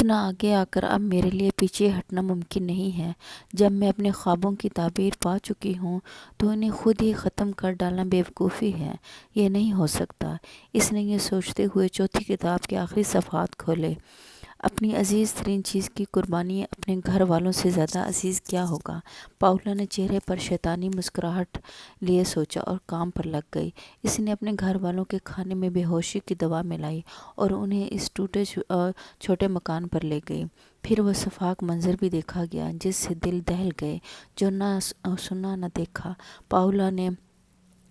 اتنا آگے آ کر اب میرے لیے پیچھے ہٹنا ممکن نہیں ہے۔ جب میں اپنے خوابوں کی تعبیر پا چکی ہوں تو انہیں خود ہی ختم کر ڈالنا بیوقوفی ہے۔ یہ نہیں ہو سکتا۔ اس نے یہ سوچتے ہوئے چوتھی کتاب کے آخری صفحات کھولے۔ اپنی عزیز ترین چیز کی قربانی اپنے گھر والوں سے زیادہ عزیز کیا ہوگا؟ پاولا نے چہرے پر شیطانی مسکراہٹ لیے سوچا اور کام پر لگ گئی۔ اس نے اپنے گھر والوں کے کھانے میں بے ہوشی کی دوا ملائی اور انہیں اس ٹوٹے چھوٹے مکان پر لے گئی۔ پھر وہ سفاک منظر بھی دیکھا گیا جس سے دل دہل گئے، جو نہ سنا نہ دیکھا۔ پاولا نے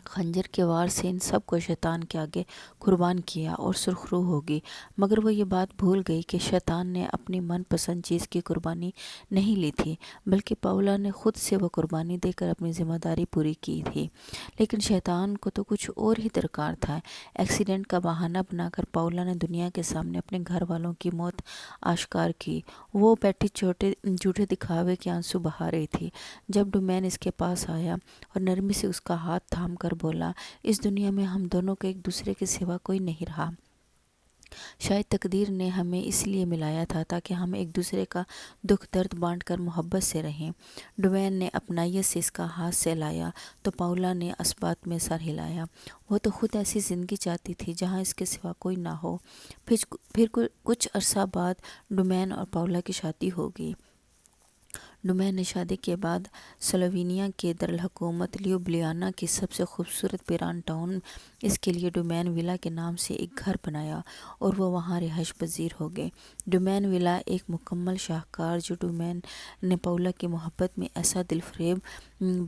خنجر کے وار سے ان سب کو شیطان کے آگے قربان کیا اور سرخ روح ہوگی، مگر وہ یہ بات بھول گئی کہ شیطان نے اپنی من پسند چیز کی قربانی نہیں لی تھی، بلکہ پاولا نے خود سے وہ قربانی دے کر اپنی ذمہ داری پوری کی تھی۔ لیکن شیطان کو تو کچھ اور ہی درکار تھا۔ ایکسیڈنٹ کا بہانہ بنا کر پاولا نے دنیا کے سامنے اپنے گھر والوں کی موت آشکار کی۔ وہ بیٹھی جھوٹے دکھاوے کے آنسو بہا رہی تھی جب ڈومین اس کے پاس آیا اور نرمی سے اس کا ہاتھ تھام کر بولا، اس دنیا میں ہم دونوں کو ایک دوسرے کے سوا کوئی نہیں رہا۔ شاید تقدیر نے ہمیں اس لیے ملایا تھا تاکہ ہم ایک دوسرے کا دکھ درد بانٹ کر محبت سے رہیں۔ ڈومین نے اپنائیت سے اس کا ہاتھ سہلایا تو پاولا نے اثبات میں سر ہلایا۔ وہ تو خود ایسی زندگی چاہتی تھی جہاں اس کے سوا کوئی نہ ہو۔ پھر کچھ عرصہ بعد ڈومین اور پاولا کی شادی ہو گئی۔ ڈومین نے شادی کے بعد سلووینیا کے دارالحکومت لیوبلیانا کی سب سے خوبصورت پیران ٹاؤن اس کے لیے ڈومین ولا کے نام سے ایک گھر بنایا اور وہ وہاں رہائش پذیر ہو گئے۔ ڈومین ولا ایک مکمل شاہکار جو ڈومین نے پاولا کی محبت میں ایسا دل فریب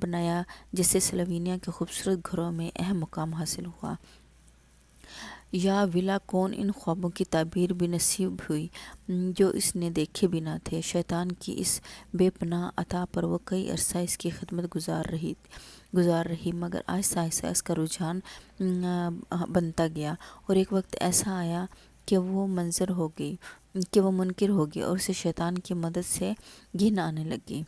بنایا جس سے سلووینیا کے خوبصورت گھروں میں اہم مقام حاصل ہوا۔ یا ولا کون ان خوابوں کی تعبیر بھی نصیب ہوئی جو اس نے دیکھے بھی نہ تھے۔ شیطان کی اس بے پناہ عطا پر وہ کئی عرصہ اس کی خدمت گزار رہی، مگر آہستہ آہستہ اس کا رجحان بنتا گیا اور ایک وقت ایسا آیا کہ وہ منکر ہو گئی اور اسے شیطان کی مدد سے گھن آنے لگی۔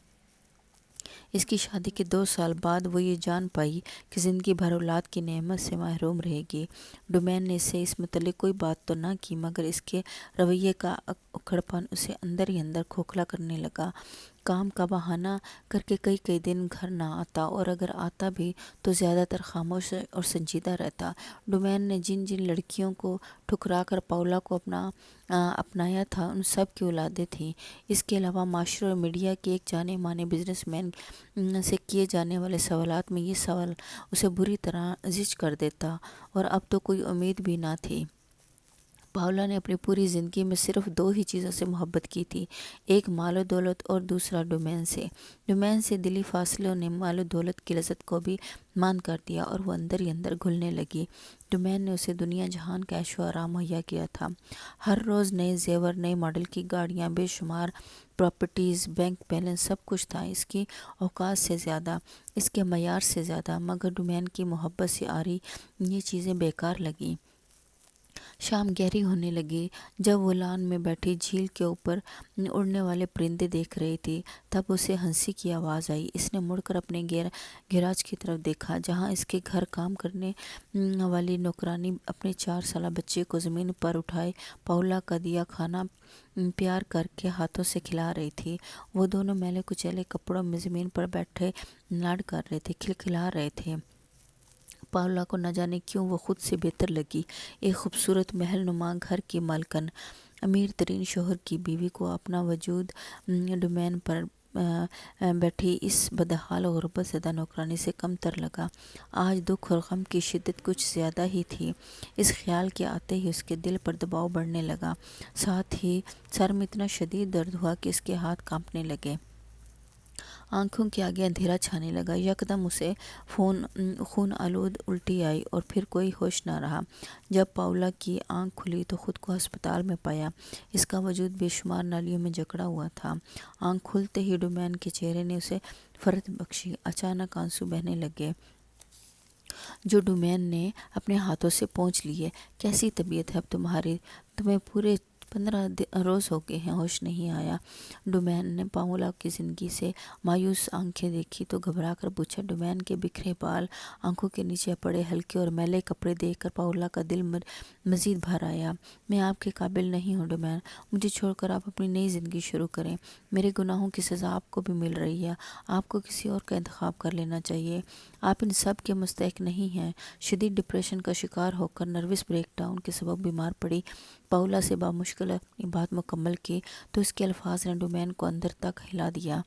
اس کی شادی کے 2 سال بعد وہ یہ جان پائی کہ زندگی بھر اولاد کی نعمت سے محروم رہے گی۔ ڈومین نے اسے اس متعلق کوئی بات تو نہ کی، مگر اس کے رویے کا اکڑپن اسے اندر ہی اندر کھوکھلا کرنے لگا۔ کام کا بہانہ کر کے کئی دن گھر نہ آتا اور اگر آتا بھی تو زیادہ تر خاموش اور سنجیدہ رہتا۔ ڈومین نے جن لڑکیوں کو ٹھکرا کر پاولا کو اپنایا تھا ان سب کی اولادیں تھیں۔ اس کے علاوہ معاشرے اور میڈیا کے ایک جانے مانے بزنس مین سے کیے جانے والے سوالات میں یہ سوال اسے بری طرح زچ کر دیتا، اور اب تو کوئی امید بھی نہ تھی۔ پاولا نے اپنی پوری زندگی میں صرف 2 ہی چیزوں سے محبت کی تھی، ایک مال و دولت اور دوسرا ڈومین سے۔ ڈومین سے دلی فاصلوں نے مال و دولت کی لذت کو بھی ماند کر دیا اور وہ اندر ہی اندر گھلنے لگی۔ ڈومین نے اسے دنیا جہان کا عیش و آرام مہیا کیا تھا۔ ہر روز نئے زیور، نئے ماڈل کی گاڑیاں، بے شمار پراپرٹیز، بینک بیلنس، سب کچھ تھا۔ اس کی اوقات سے زیادہ، اس کے معیار سے زیادہ، مگر ڈومین کی محبت سے آری یہ چیزیں بیکار لگیں۔ شام گہری ہونے لگی۔ جب وہ لان میں بیٹھی جھیل کے اوپر اڑنے والے پرندے دیکھ رہی تھی تب اسے ہنسی کی آواز آئی۔ اس نے مڑ کر اپنے گیراج کی طرف دیکھا جہاں اس کے گھر کام کرنے والی نوکرانی اپنے 4 سالہ بچے کو زمین پر اٹھائے پاولا کا دیا کھانا پیار کر کے ہاتھوں سے کھلا رہی تھی۔ وہ دونوں میلے کچیلے کپڑوں میں زمین پر بیٹھے لاڈ کر رہے تھے، کھلکھلا رہے تھے۔ پاولا کو نہ جانے کیوں وہ خود سے بہتر لگی۔ ایک خوبصورت محل نما گھر کی مالکن، امیر ترین شوہر کی بیوی کو اپنا وجود ڈومین پر بیٹھی اس بدحال اور غربت زدہ نوکرانی سے کم تر لگا۔ آج دکھ اور غم کی شدت کچھ زیادہ ہی تھی۔ اس خیال کے آتے ہی اس کے دل پر دباؤ بڑھنے لگا، ساتھ ہی سر میں اتنا شدید درد ہوا کہ اس کے ہاتھ کانپنے لگے۔ آنکھوں کے آگے اندھیرا چھانے لگا۔ یکدم اسے خون آلود الٹی آئی اور پھر کوئی ہوش نہ رہا۔ جب پاولا کی آنکھ کھلی تو خود کو ہسپتال میں پایا۔ اس کا وجود بے شمار نالیوں میں جکڑا ہوا تھا۔ آنکھ کھلتے ہی ڈومین کے چہرے نے اسے فرحت بخشی۔ اچانک آنسو بہنے لگے جو ڈومین نے اپنے ہاتھوں سے پونچھ لیے۔ کیسی طبیعت ہے اب تمہاری؟ تمہیں 15 روز ہو گئے ہیں، ہوش نہیں آیا۔ ڈومین نے پاولا کی زندگی سے مایوس آنکھیں دیکھی تو گھبرا کر پوچھا۔ ڈومین کے بکھرے بال، آنکھوں کے نیچے پڑے ہلکے اور میلے کپڑے دیکھ کر پاولا کا دل مزید بھر آیا۔ میں آپ کے قابل نہیں ہوں ڈومین، مجھے چھوڑ کر آپ اپنی نئی زندگی شروع کریں۔ میرے گناہوں کی سزا آپ کو بھی مل رہی ہے، آپ کو کسی اور کا انتخاب کر لینا چاہیے۔ آپ ان سب کے مستحق نہیں ہیں۔ شدید ڈپریشن کا شکار ہو کر نروس بریک ڈاؤن کے سبب بیمار پڑی پاولا سے بامشکل اپنی بات مکمل کی تو اس کے الفاظ نے ڈومین کو اندر تک ہلا دیا۔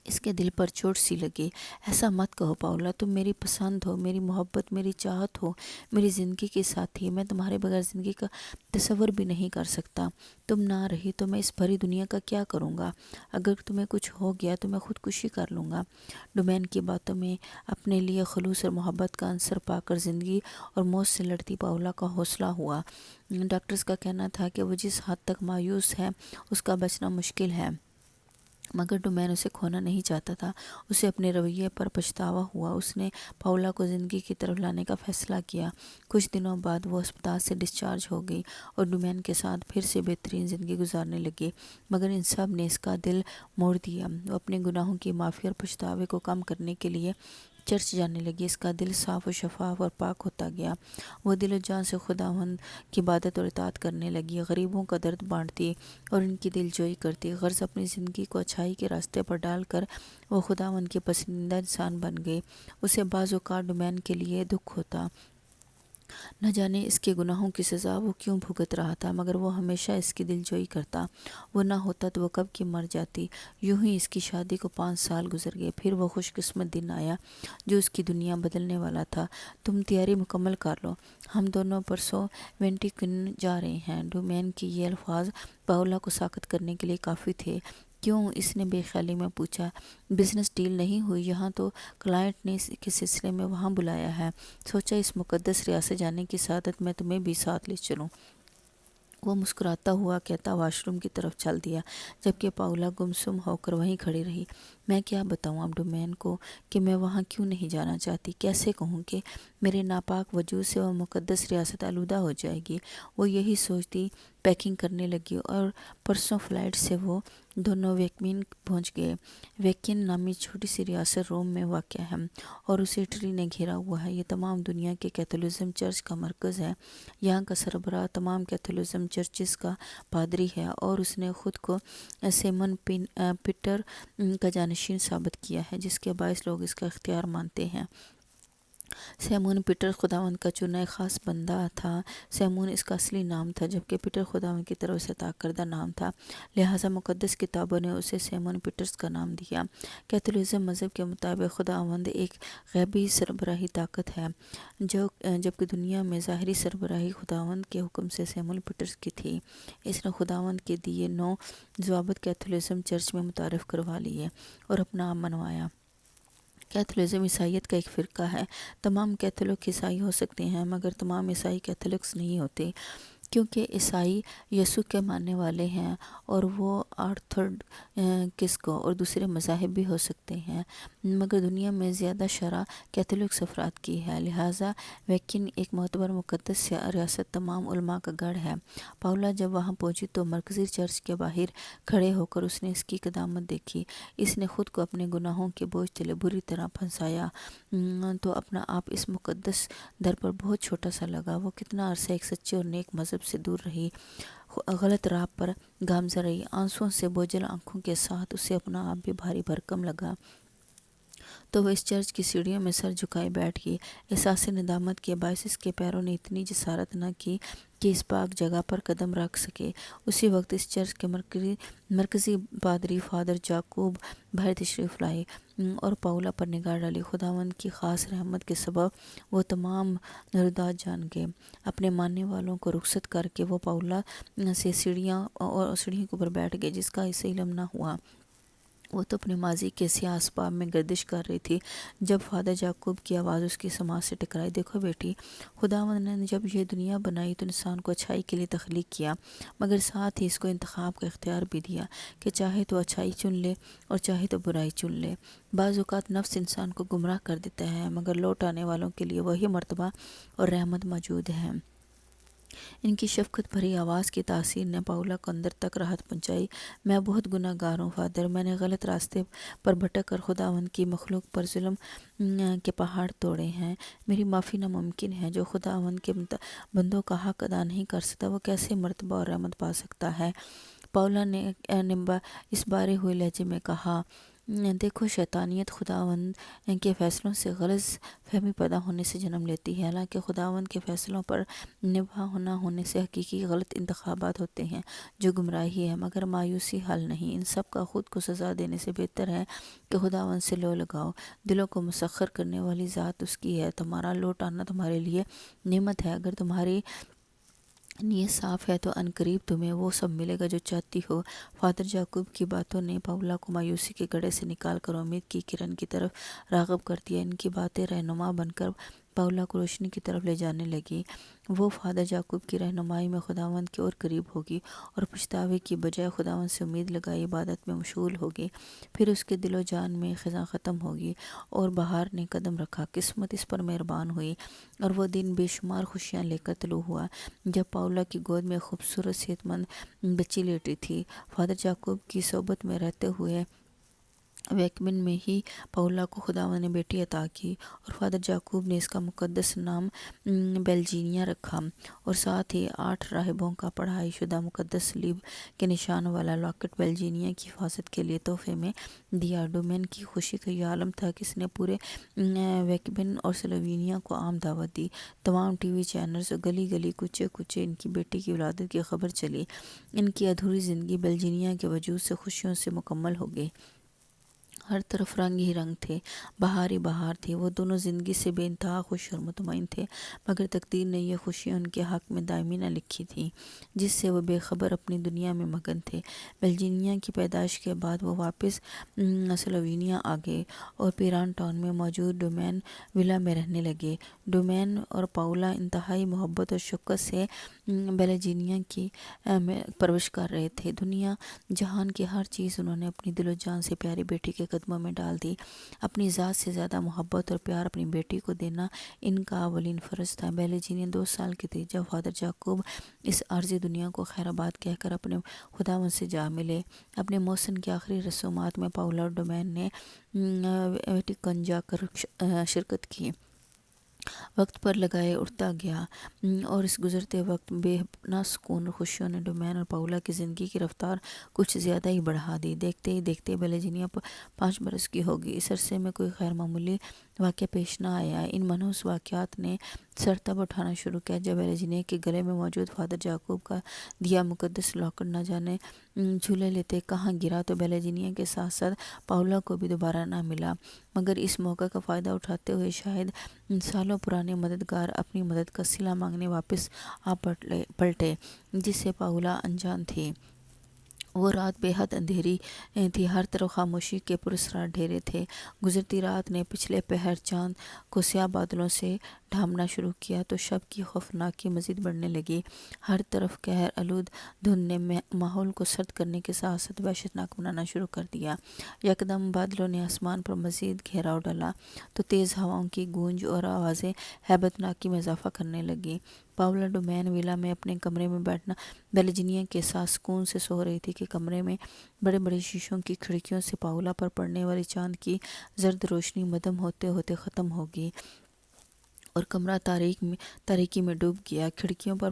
اس کے دل پر چوٹ سی لگی۔ ایسا مت کہو پاولا، تم میری پسند ہو، میری محبت، میری چاہت ہو، میری زندگی کی ساتھی۔ میں تمہارے بغیر زندگی کا تصور بھی نہیں کر سکتا۔ تم نہ رہی تو میں اس بھری دنیا کا کیا کروں گا؟ اگر تمہیں کچھ ہو گیا تو میں خودکشی کر لوں گا۔ ڈومین کی باتوں میں اپنے لیے خلوص اور محبت کا عنصر پا کر زندگی اور موت سے لڑتی پاولا کا حوصلہ ہوا۔ ڈاکٹرز کا کہنا تھا کہ وہ جس حد تک مایوس ہے اس کا بچنا مشکل ہے، مگر ڈومین اسے کھونا نہیں چاہتا تھا۔ اسے اپنے رویے پر پچھتاوا ہوا۔ اس نے پاولا کو زندگی کی طرف لانے کا فیصلہ کیا۔ کچھ دنوں بعد وہ اسپتال سے ڈسچارج ہو گئی اور ڈومین کے ساتھ پھر سے بہترین زندگی گزارنے لگی، مگر ان سب نے اس کا دل موڑ دیا۔ وہ اپنے گناہوں کی معافی اور پچھتاوے کو کم کرنے کے لیے چرچ جانے لگی۔ اس کا دل صاف و شفاف اور پاک ہوتا گیا۔ وہ دل و جان سے خداوند کی عبادت اور اطاعت کرنے لگی، غریبوں کا درد بانٹتی اور ان کی دل جوئی کرتی۔ غرض اپنی زندگی کو اچھائی کے راستے پر ڈال کر وہ خداوند کی پسندیدہ انسان بن گئی۔ اسے بعض اوقات ڈومین کے لیے دکھ ہوتا، نہ جانے اس کے گناہوں کی سزا وہ کیوں بھگت رہا تھا، مگر وہ ہمیشہ اس کی دل جوئی کرتا۔ وہ نہ ہوتا تو وہ کب کی مر جاتی۔ یوں ہی اس کی شادی کو 5 سال گزر گئے۔ پھر وہ خوش قسمت دن آیا جو اس کی دنیا بدلنے والا تھا۔ تم تیاری مکمل کر لو، ہم دونوں پرسوں وینٹیکن جا رہے ہیں۔ ڈومین کے یہ الفاظ پاولا کو ساخت کرنے کے لیے کافی تھے۔ کیوں؟ اس نے بے خیالی میں پوچھا۔ بزنس ڈیل نہیں ہوئی یہاں تو کلائنٹ نے اس کے سلسلے میں وہاں بلایا ہے، سوچا اس مقدس ریاست جانے کی سعادت میں تمہیں بھی ساتھ لے چلوں۔ وہ مسکراتا ہوا کہتا واش روم کی طرف چل دیا، جبکہ پاولا گمسم ہو کر وہیں کھڑی رہی۔ میں کیا بتاؤں اب ڈومین کو کہ میں وہاں کیوں نہیں جانا چاہتی؟ کیسے کہوں کہ میرے ناپاک وجود سے وہ مقدس ریاست آلودہ ہو جائے گی؟ وہ یہی سوچتی پیکنگ کرنے لگی اور پرسوں فلائٹ سے وہ دونوں ویکمین پہنچ گئے۔ ویکن نامی چھوٹی سی ریاست روم میں واقع ہے اور اسے اٹلی نے گھیرا ہوا ہے۔ یہ تمام دنیا کے کیتھولزم چرچ کا مرکز ہے۔ یہاں کا سربراہ تمام کیتھولزم چرچز کا پادری ہے اور اس نے خود کو سیمون پیٹر کا جانشین ثابت کیا ہے، جس کے باعث لوگ اس کا اختیار مانتے ہیں۔ سیمون پیٹر خداوند کا چنا ایک خاص بندہ تھا۔ سیمون اس کا اصلی نام تھا، جبکہ پیٹر خداوند کی طرف سے عطا کردہ نام تھا، لہٰذا مقدس کتابوں نے اسے سیمون پیٹرز کا نام دیا۔ کیتھولزم مذہب کے مطابق خداوند ایک غیبی سربراہی طاقت ہے، جبکہ دنیا میں ظاہری سربراہی خداوند کے حکم سے سیمون پیٹرز کی تھی۔ اس نے خداوند کے دیے 9 ضوابط کیتھولزم چرچ میں متعارف کروا لیے اور اپنا نام منوایا۔ کیتھولزم عیسائیت کا ایک فرقہ ہے۔ تمام کیتھولک عیسائی ہو سکتے ہیں، مگر تمام عیسائی کیتھولکس نہیں ہوتے، کیونکہ عیسائی یسوع کے ماننے والے ہیں اور وہ آرتھوڈکس اور دوسرے مذاہب بھی ہو سکتے ہیں، مگر دنیا میں زیادہ شرح کیتھولکس افراد کی ہے، لہٰذا ویکن ایک معتبر مقدس ریاست تمام علماء کا گڑھ ہے۔ پاولا جب وہاں پہنچی تو مرکزی چرچ کے باہر کھڑے ہو کر اس نے اس کی قدامت دیکھی۔ اس نے خود کو اپنے گناہوں کے بوجھ تلے بری طرح پھنسایا تو اپنا آپ اس مقدس در پر بہت چھوٹا سا لگا۔ وہ کتنا عرصہ ایک سچے اور نیک مذہب سے دور رہی، غلط راہ پر گامزن رہی، آنسوؤں سے بوجھل آنکھوں کے ساتھ اسے اپنا آپ بھی بھاری بھرکم لگا، تو وہ اس چرچ کی سیڑھیوں میں سر جھکائے بیٹھ گئی۔ احساس ندامت کے باعث اس کے پیروں نے اتنی جسارت نہ کی کہ اس پاک جگہ پر قدم رکھ سکے۔ اسی وقت اس چرچ کے مرکزی پادری فادر جاکوب باہر تشریف لائے اور پاولا پر نگاہ ڈالی۔ خداوند کی خاص رحمت کے سبب وہ تمام رودات جان گئے۔ اپنے ماننے والوں کو رخصت کر کے وہ پاولا سے سیڑھیوں کے اوپر بیٹھ گئے، جس کا اسے علم نہ ہوا۔ وہ تو اپنے ماضی کے سیاہ اسباب میں گردش کر رہی تھی جب فادر جاکوب کی آواز اس کی سماعت سے ٹکرائی۔ دیکھو بیٹی، خداوند نے جب یہ دنیا بنائی تو انسان کو اچھائی کے لیے تخلیق کیا، مگر ساتھ ہی اس کو انتخاب کا اختیار بھی دیا کہ چاہے تو اچھائی چن لے اور چاہے تو برائی چن لے۔ بعض اوقات نفس انسان کو گمراہ کر دیتا ہے، مگر لوٹ آنے والوں کے لیے وہی مرتبہ اور رحمت موجود ہے۔ ان کی شفقت بھری آواز کی تاثیر نے پاولا کو اندر تک راحت پہنچائی۔ میں بہت گناہ گار ہوں فادر، میں نے غلط راستے پر بھٹک کر خداوند کی مخلوق پر ظلم کے پہاڑ توڑے ہیں۔ میری معافی ناممکن ہے۔ جو خداوند کے بندوں کا حق ادا نہیں کر سکتا وہ کیسے مرتبہ اور رحمت پا سکتا ہے؟ پاولا نے اس بارے ہوئے لہجے میں کہا، دیکھو شیطانیت خداوند کے فیصلوں سے غلط فہمی پیدا ہونے سے جنم لیتی ہے، حالانکہ خداوند کے فیصلوں پر نباہ نہ ہونے سے حقیقی غلط انتخابات ہوتے ہیں جو گمراہی ہے، مگر مایوسی حل نہیں۔ ان سب کا خود کو سزا دینے سے بہتر ہے کہ خداوند سے لو لگاؤ۔ دلوں کو مسخر کرنے والی ذات اس کی ہے۔ تمہارا لوٹ آنا تمہارے لیے نعمت ہے۔ اگر تمہاری نیت صاف ہے تو عنقریب تمہیں وہ سب ملے گا جو چاہتی ہو۔ فادر جاکوب کی باتوں نے پاولا کو مایوسی کے گڑھے سے نکال کر امید کی کرن کی طرف راغب کر دیا۔ ان کی باتیں رہنما بن کر پاولا کو روشنی کی طرف لے جانے لگی۔ وہ فادر جاکوب کی رہنمائی میں خداوند کے اور قریب ہوگی اور پچھتاوے کی بجائے خداوند سے امید لگائی عبادت میں مشغول ہوگی۔ پھر اس کے دل و جان میں خزاں ختم ہوگی اور بہار نے قدم رکھا۔ قسمت اس پر مہربان ہوئی اور وہ دن بے شمار خوشیاں لے کر طلوع ہوا جب پاولا کی گود میں خوبصورت صحت مند بچی لیٹی تھی۔ فادر جاکوب کی صحبت میں رہتے ہوئے ویکمن میں ہی پاولا کو خداوند نے بیٹی عطا کی اور فادر جاکوب نے اس کا مقدس نام بیلجینیا رکھا، اور ساتھ ہی 8 راہبوں کا پڑھائی شدہ مقدس صلیب کے نشان والا لاکٹ بیلجینیا کی حفاظت کے لیے تحفے میں دیا۔ ڈومین کی خوشی کا یہ عالم تھا کہ اس نے پورے ویکمن اور سلووینیا کو عام دعوت دی۔ تمام ٹی وی چینلز اور گلی گلی کوچے کوچے ان کی بیٹی کی ولادت کی خبر چلی۔ ان کی ادھوری زندگی بیلجینیا کے وجود سے خوشیوں سے مکمل ہو گئی۔ ہر طرف رنگ ہی رنگ تھے، بہار ہی بہار تھی۔ وہ دونوں زندگی سے بے انتہا خوش اور مطمئن تھے، مگر تقدیر نے یہ خوشیاں ان کے حق میں دائمی نہ لکھی تھیں، جس سے وہ بے خبر اپنی دنیا میں مگن تھے۔ بیلجینیا کی پیدائش کے بعد وہ واپس سلووینیا آ گئے اور پیران ٹاؤن میں موجود ڈومین ولا میں رہنے لگے۔ ڈومین اور پاولا انتہائی محبت اور شفقت سے بیلجینیا کی پرورش کر رہے تھے۔ دنیا جہان کی ہر چیز انہوں نے اپنی دل و جان سے پیاری بیٹی کے قدموں میں ڈال دی۔ اپنی ذات سے زیادہ محبت اور پیار اپنی بیٹی کو دینا ان کا اولین فرض تھا۔ بیلجینیا 2 سال کی تھی جب فادر جاکوب اس عارضی دنیا کو خیر آباد کہہ کر اپنے خداوند سے جا ملے۔ اپنے موسم کی آخری رسومات میں پاولا اور ڈومین نے ویٹیکن جا کر شرکت کی۔ وقت پر لگائے اٹھتا گیا اور اس گزرتے وقت بے پناہ سکون اور خوشیوں نے ڈومین اور پاولا کی زندگی کی رفتار کچھ زیادہ ہی بڑھا دی۔ دیکھتے ہی دیکھتے بیلجینیا 5 برس کی ہو گئی۔ اس عرصے میں کوئی غیر معمولی واقعہ پیش نہ آیا۔ ان منحوس واقعات نے سر تب اٹھانا شروع کیا جب بیلجینیا کے گلے میں موجود فادر جاکوب کا دیا مقدس لاکٹ نہ جانے جھولے لیتے کہاں گرا تو بیلجینیا کے ساتھ ساتھ پاولا کو بھی دوبارہ نہ ملا، مگر اس موقع کا فائدہ اٹھاتے ہوئے شاید سالوں پرانے مددگار اپنی مدد کا صلہ مانگنے واپس آ پلٹے جس سے پاولا انجان تھی۔ وہ رات بے حد اندھیری تھی، ہر طرف خاموشی کے پراسرار ڈھیرے تھے۔ گزرتی رات نے پچھلے پہر چاند کو سیاہ بادلوں سے ڈھانپنا شروع کیا تو شب کی خوفناکی مزید بڑھنے لگی۔ ہر طرف قہر آلود دھند نے ماحول کو سرد کرنے کے ساتھ ساتھ وحشتناک بنانا شروع کر دیا۔ یکدم بادلوں نے آسمان پر مزید گھیراؤ ڈالا تو تیز ہواؤں کی گونج اور آوازیں ہیبت ناکی میں اضافہ کرنے لگیں۔ پاولا ڈومین ولا میں اپنے کمرے میں بیٹھنا بیلجینیا کے ساتھ سکون سے سو رہی تھی کہ کمرے میں بڑے بڑے شیشوں کی کھڑکیوں سے پاولا پر پڑنے والی چاند کی زرد روشنی مدھم ہوتے ہوتے ختم ہوگی اور کمرہ تاریکی میں ڈوب گیا۔ کھڑکیوں پر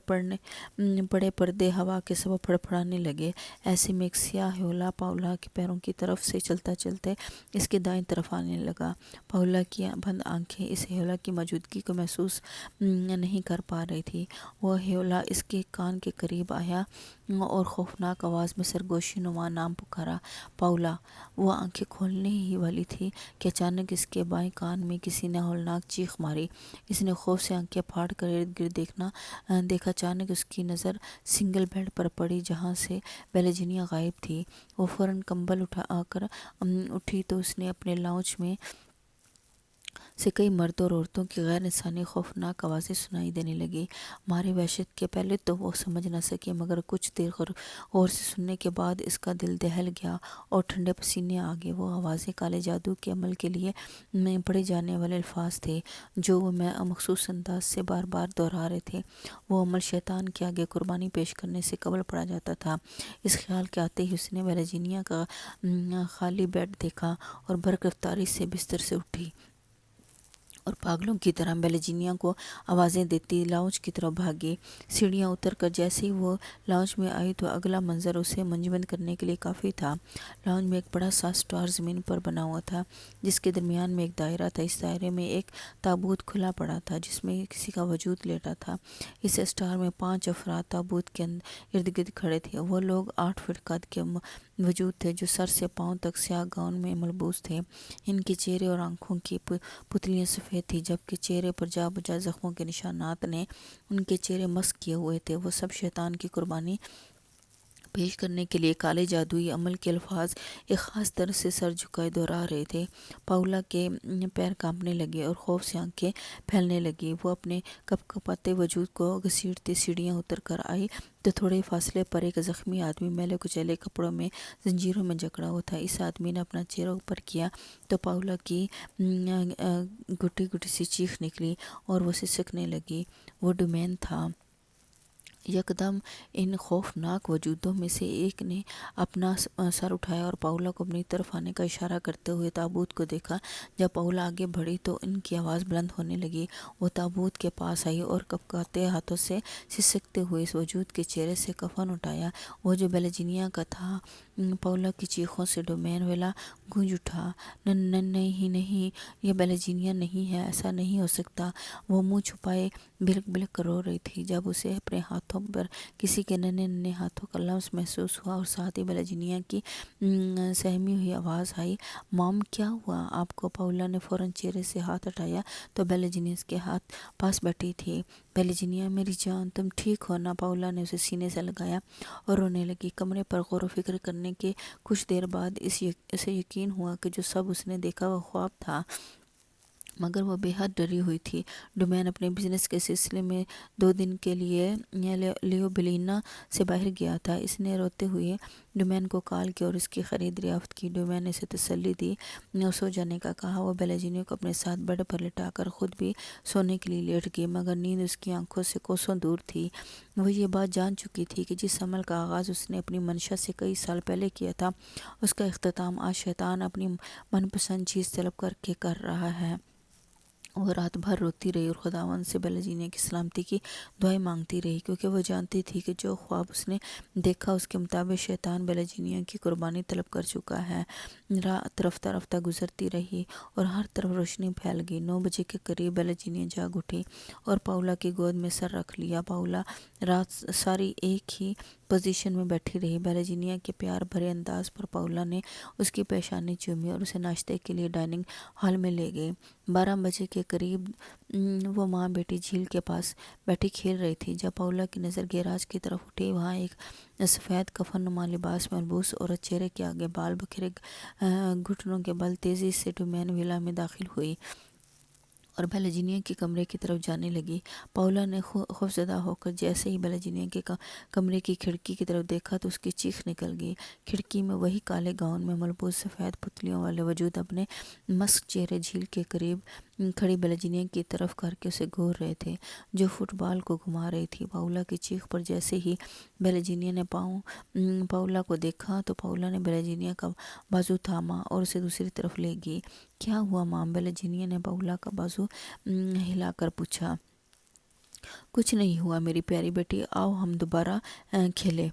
پڑے پردے ہوا کے سبب پھڑپھڑانے لگے۔ ایسے میں ایک سیاہ ہیولا پاولا کے پیروں کی طرف سے چلتا چلتے اس کے دائیں طرف آنے لگا۔ پاولا کی بند آنکھیں اس ہیولا کی موجودگی کو محسوس نہیں کر پا رہی تھی۔ وہ ہیولا اس کے کان کے قریب آیا اور خوفناک آواز میں سرگوشی نما نام پکارا، پاولا! وہ آنکھیں کھولنے ہی والی تھی کہ اچانک اس کے بائیں کان میں کسی نے ہولناک چیخ ماری۔ اس نے خوف سے آنکھیں پھاڑ کر ارد گرد دیکھا۔ اچانک اس کی نظر سنگل بیڈ پر پڑی جہاں سے بیلجینیا غائب تھی۔ وہ فوراً کمبل اٹھا کر اٹھی تو اس نے اپنے لاؤنج میں سے کئی مردوں اور عورتوں کی غیر انسانی خوفناک آوازیں سنائی دینے لگیں۔ مارے وحشت کے پہلے تو وہ سمجھ نہ سکے، مگر کچھ دیر غور سے سننے کے بعد اس کا دل دہل گیا اور ٹھنڈے پسینے آ گئے۔ وہ آوازیں کالے جادو کے عمل کے لیے پڑھے جانے والے الفاظ تھے جو وہ مخصوص انداز سے بار بار دہرا رہے تھے۔ وہ عمل شیطان کے آگے قربانی پیش کرنے سے قبل پڑھا جاتا تھا۔ اس خیال کے آتے ہی اس نے ویرجینیا کا خالی بیڈ دیکھا اور برق رفتاری سے بستر سے اٹھی اور پاگلوں کی طرح ویرجینیا کو آوازیں دیتی لاؤنج کی طرف بھاگی۔ سیڑھیاں اتر کر جیسے ہی وہ لاؤنج میں آئی تو اگلا منظر اسے منجمد کرنے کے لیے کافی تھا۔ لاؤنج میں ایک بڑا سا اسٹور زمین پر بنا ہوا تھا جس کے درمیان میں ایک دائرہ تھا۔ اس دائرے میں ایک تابوت کھلا پڑا تھا جس میں کسی کا وجود لیٹا تھا۔ اس اسٹور میں 5 افراد تابوت کے ارد گرد کھڑے تھے۔ وہ لوگ 8 فٹ قد کے وجود تھے جو سر سے پاؤں تک سیاہ گاؤن میں ملبوس تھے۔ ان کے چہرے اور آنکھوں کی پتلیاں سفید تھیں، جبکہ چہرے پر جا بجا زخموں کے نشانات نے ان کے چہرے مسخ کیے ہوئے تھے۔ وہ سب شیطان کی قربانی پیش کرنے کے لیے کالے جادوئی عمل کے الفاظ ایک خاص طرح سے سر جھکائے دہرا رہے تھے۔ پاولا کے پیر کانپنے لگے اور خوف سے آنکھیں پھیلنے لگیں۔ وہ اپنے کپ کپاتے وجود کو گھسیٹتی سیڑھیاں اتر کر آئی تو تھوڑے فاصلے پر ایک زخمی آدمی میلے کچیلے کپڑوں میں زنجیروں میں جکڑا ہوا تھا۔ اس آدمی نے اپنا چہرہ اوپر کیا تو پاولا کی گٹی گٹی سی چیخ نکلی اور وہ سسکنے لگی۔ وہ ڈومین تھا۔ یکدم ان خوفناک وجودوں میں سے ایک نے اپنا سر اٹھایا اور پاولا کو اپنی طرف آنے کا اشارہ کرتے ہوئے تابوت کو دیکھا۔ جب پاولا آگے بڑھی تو ان کی آواز بلند ہونے لگی۔ وہ تابوت کے پاس آئی اور کپکاتے ہاتھوں سے سسکتے ہوئے اس وجود کے چہرے سے کفن اٹھایا، وہ جو ویرجینیا کا تھا۔ پاولا کی چیخوں سے ڈومین ویلا گونج اٹھا۔ نہیں نہیں، یہ ویرجینیا نہیں ہے، ایسا نہیں ہو سکتا۔ وہ منہ چھپائے بلک بلک کر رو رہی تھی۔ جب اسے اپنے ہاتھوں پر کسی کے ننھے ننھے ہاتھوں کا لمس محسوس ہوا اور ساتھ ہی ویرجینیا کی سہمی ہوئی آواز آئی، مام کیا ہوا آپ کو؟ پاولا نے فوراً چہرے سے ہاتھ ہٹایا تو ویرجینیا اس کے ہاتھ پاس بیٹھی تھی۔ ویرجینیا میری جان، تم ٹھیک ہو نا؟ پاولا نے اسے سینے سے لگایا اور رونے لگی۔ کمرے پر غور و فکر کرنے کے کچھ دیر بعد اسے یقین ہوا کہ جو سب اس نے دیکھا وہ خواب تھا، مگر وہ بے حد ڈری ہوئی تھی۔ ڈومین اپنے بزنس کے سلسلے میں 2 دن کے لیے لیوبلیانا سے باہر گیا تھا۔ اس نے روتے ہوئے ڈومین کو کال کی اور اس کی خرید دریافت کی۔ ڈومین نے اسے تسلی دی اور سو جانے کا کہا۔ وہ ویرجینیا کو اپنے ساتھ بیڈ پر لٹا کر خود بھی سونے کے لیے لیٹ گئی، مگر نیند اس کی آنکھوں سے کوسوں دور تھی۔ وہ یہ بات جان چکی تھی کہ جس عمل کا آغاز اس نے اپنی منشا سے کئی سال پہلے کیا تھا، اس کا اختتام آج شیطان اپنی من پسند چیز طلب کر کے کر رہا ہے۔ وہ رات بھر روتی رہی اور خداوند سے ویرجینیا کی سلامتی کی دعائیں مانگتی رہی، کیونکہ وہ جانتی تھی کہ جو خواب اس نے دیکھا اس کے مطابق شیطان ویرجینیا کی قربانی طلب کر چکا ہے۔ رات رفتہ رفتہ گزرتی رہی اور ہر طرف روشنی پھیل گئی۔ 9 بجے کے قریب ویرجینیا جاگ اٹھی اور پاولا کی گود میں سر رکھ لیا۔ پاولا رات ساری ایک ہی پوزیشن میں بیٹھی رہی۔ ویرجینیا کے پیار بھرے انداز پر پاولا نے اس کی پیشانی چومی اور اسے ناشتے کے لیے ڈائننگ ہال میں لے گئی۔ 12 بجے کے قریب وہ ماں بیٹی جھیل کے پاس بیٹھی کھیل رہی تھی۔ جب پاولا کی نظر گیراج کی طرف اٹھی، وہاں ایک سفید کفن نما لباس میں ملبوس عورت چہرے کے آگے بال بکھرے گھٹنوں کے بل تیزی سے ڈومین ویلا میں داخل ہوئی اور ویرجینیا کے کمرے کی طرف جانے لگی۔ پاولا نے خوفزدہ ہو کر جیسے ہی ویرجینیا کے کمرے کی کھڑکی کی طرف دیکھا تو اس کی چیخ نکل گئی۔ کھڑکی میں وہی کالے گاؤن میں ملبوس سفید پتلیوں والے وجود اپنے مسخ چہرے جھیل کے قریب کھڑی ویرجینیا کی طرف کر کے اسے گھور رہے تھے، جو فٹ بال کو گھما رہی تھی۔ پاولا کی چیخ پر جیسے ہی ویرجینیا نے پاولا کو دیکھا تو پاولا نے ویرجینیا کا بازو تھاما اور اسے دوسری طرف لے گئی۔ کیا ہوا مام؟ ویرجینیا نے پاولا کا بازو ہلا کر پوچھا۔ کچھ نہیں ہوا میری پیاری بیٹی، آؤ ہم دوبارہ کھیلیں۔